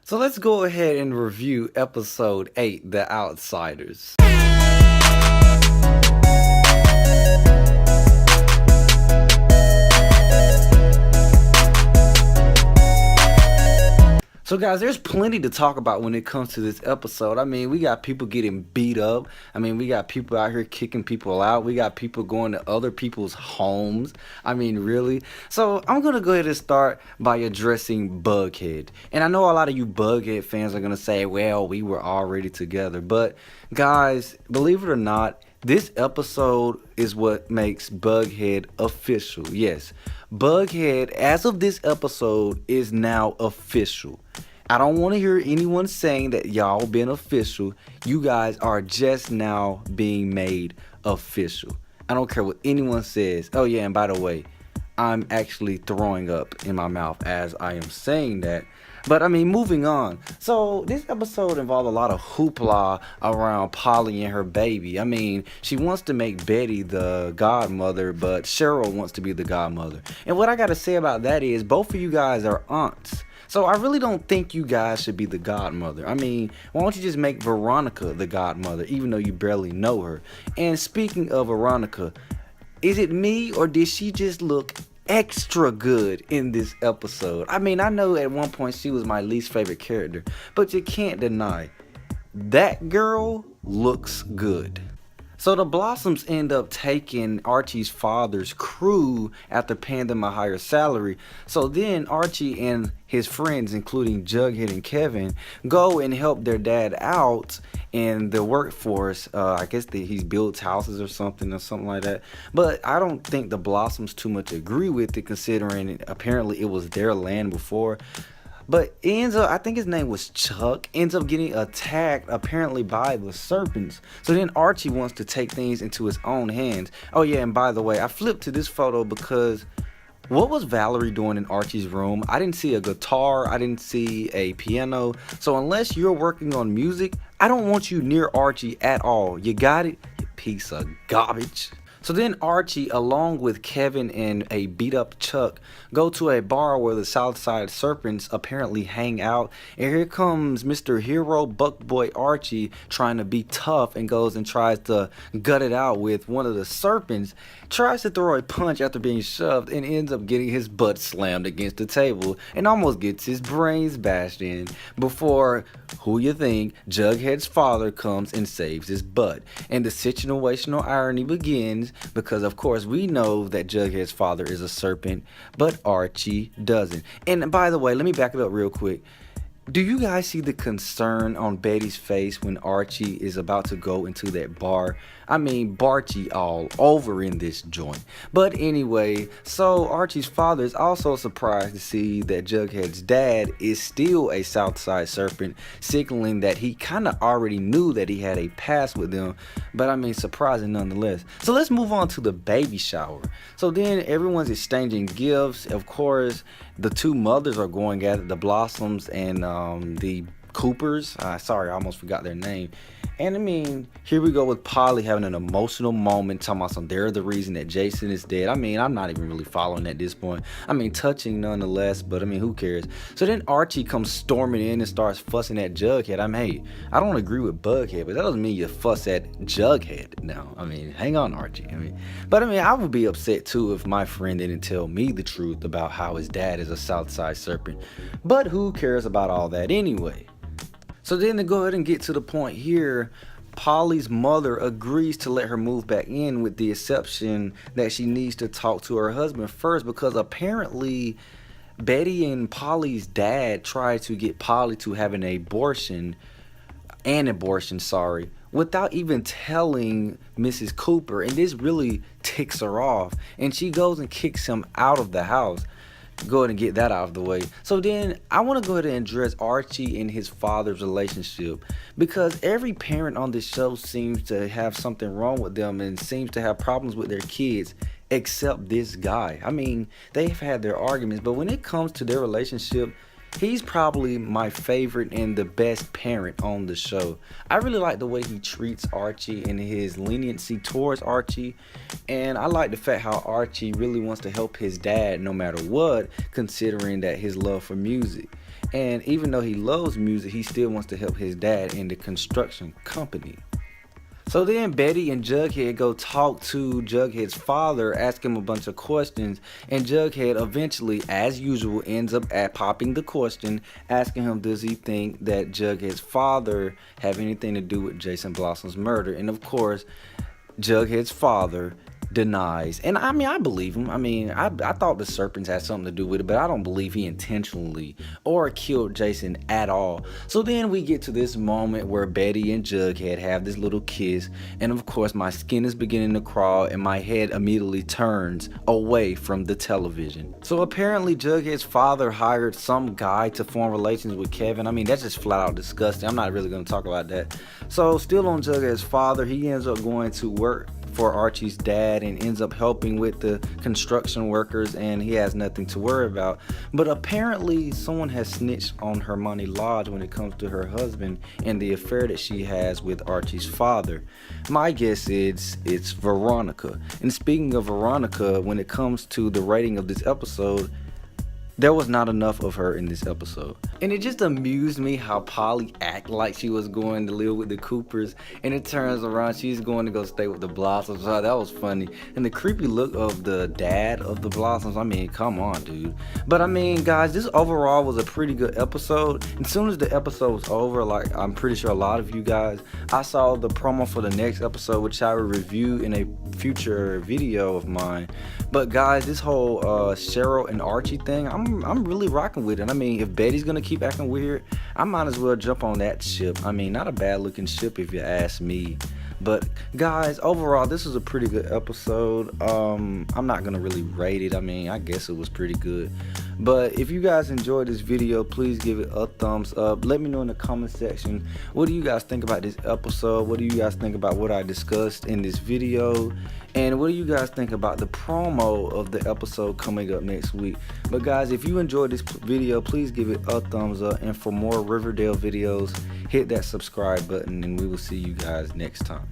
So let's go ahead and review episode 8, The Outsiders. So guys, there's plenty to talk about when it comes to this episode. I mean, we got people getting beat up. I mean, we got people out here kicking people out. We got people going to other people's homes. I mean, really? So I'm going to go ahead and start by addressing Bughead. And I know a lot of you Bughead fans are going to say, well, we were already together. But guys, believe it or not, this episode is what makes Bughead official. Yes, Bughead, as of this episode, is now official. I don't want to hear anyone saying that y'all been official. You guys are just now being made official. I don't care what anyone says. Oh yeah, and by the way, I'm actually throwing up in my mouth as I am saying that. But I mean, moving on. So this episode involved a lot of hoopla around Polly and her baby. I mean, she wants to make Betty the godmother, but Cheryl wants to be the godmother. And what I got to say about that is both of you guys are aunts. So I really don't think you guys should be the godmother. I mean, why don't you just make Veronica the godmother, even though you barely know her? And speaking of Veronica, is it me or did she just look extra good in this episode? I mean, I know at one point she was my least favorite character, but you can't deny that girl looks good. So the Blossoms end up taking Archie's father's crew after paying them a higher salary. So then Archie and his friends, including Jughead and Kevin, go and help their dad out in the workforce. I guess he builds houses or something like that. But I don't think the Blossoms too much agree with it, considering apparently it was their land before. But ends up, I think his name was Chuck, ends up getting attacked apparently by the serpents. So then Archie wants to take things into his own hands. Oh yeah, and by the way, I flipped to this photo because what was Valerie doing in Archie's room? I didn't see a guitar, I didn't see a piano. So unless you're working on music, I don't want you near Archie at all. You got it? You piece of garbage. So then Archie, along with Kevin and a beat up Chuck, go to a bar where the Southside Serpents apparently hang out. And here comes Mr. Hero Buckboy Archie trying to be tough and goes and tries to gut it out with one of the serpents. Tries to throw a punch after being shoved and ends up getting his butt slammed against the table and almost gets his brains bashed in before, who you think, Jughead's father comes and saves his butt. And the situational irony begins because of course we know that Jughead's father is a serpent, but Archie doesn't. And by the way, let me back it up real quick. Do you guys see the concern on Betty's face when Archie is about to go into that bar? I mean, Barchie all over in this joint. But anyway, so Archie's father is also surprised to see that Jughead's dad is still a Southside Serpent, signaling that he kind of already knew that he had a past with them. But I mean, surprising nonetheless. So let's move on to the baby shower. So then everyone's exchanging gifts. Of course, the two mothers are going at it, the Blossoms and the Coopers. Sorry, I almost forgot their name. And I mean, here we go with Polly having an emotional moment, talking about they're the reason that Jason is dead. I mean, I'm not even really following at this point. I mean, touching nonetheless, but I mean, who cares? So then Archie comes storming in and starts fussing at Jughead. I mean, hey, I don't agree with Bughead, but that doesn't mean you fuss at Jughead now. I mean, hang on, Archie. But I would be upset too if my friend didn't tell me the truth about how his dad is a Southside Serpent. But who cares about all that anyway? So then to go ahead and get to the point here, Polly's mother agrees to let her move back in with the exception that she needs to talk to her husband first, because apparently Betty and Polly's dad tried to get Polly to have an abortion, without even telling Mrs. Cooper, and this really ticks her off, and she goes and kicks him out of the house. Go ahead and get that out of the way. So then I want to go ahead and address Archie and his father's relationship, because every parent on this show seems to have something wrong with them and seems to have problems with their kids, except this guy. I mean, they've had their arguments, but when it comes to their relationship, he's probably my favorite and the best parent on the show. I really like the way he treats Archie and his leniency towards Archie. And I like the fact how Archie really wants to help his dad no matter what, considering that his love for music. And even though he loves music, he still wants to help his dad in the construction company. So then Betty and Jughead go talk to Jughead's father, ask him a bunch of questions, and Jughead eventually, as usual, ends up at popping the question, asking him does he think that Jughead's father have anything to do with Jason Blossom's murder. And of course, Jughead's father denies. And I mean, I believe him. I mean, I thought the serpents had something to do with it, but I don't believe he intentionally or killed Jason at all. So then we get to this moment where Betty and Jughead have this little kiss, and of course my skin is beginning to crawl and my head immediately turns away from the television. So apparently Jughead's father hired some guy to form relations with Kevin. I mean, that's just flat out disgusting. I'm not really going to talk about that. So still on Jughead's father, he ends up going to work for Archie's dad and ends up helping with the construction workers, and he has nothing to worry about. But apparently someone has snitched on Hermione Lodge when it comes to her husband and the affair that she has with Archie's father. My guess is it's Veronica. And speaking of Veronica, when it comes to the rating of this episode, there was not enough of her in this episode. And it just amused me how Polly acted like she was going to live with the Coopers, and it turns around she's going to go stay with the Blossoms. Oh, that was funny. And the creepy look of the dad of the Blossoms, I mean, come on, dude. But I mean, guys, this overall was a pretty good episode. And as soon as the episode was over, like I'm pretty sure a lot of you guys, I saw the promo for the next episode, which I will review in a future video of mine. But guys, this whole Cheryl and Archie thing, I'm really rocking with it. I mean, if Betty's gonna keep acting weird, I might as well jump on that ship. I mean, not a bad looking ship if you ask me. But guys, overall this was a pretty good episode. I'm not gonna really rate it. I mean, I guess it was pretty good. But if you guys enjoyed this video, please give it a thumbs up. Let me know in the comment section, what do you guys think about this episode? What do you guys think about what I discussed in this video? And what do you guys think about the promo of the episode coming up next week? But guys, if you enjoyed this video, please give it a thumbs up. And for more Riverdale videos, hit that subscribe button, and we will see you guys next time.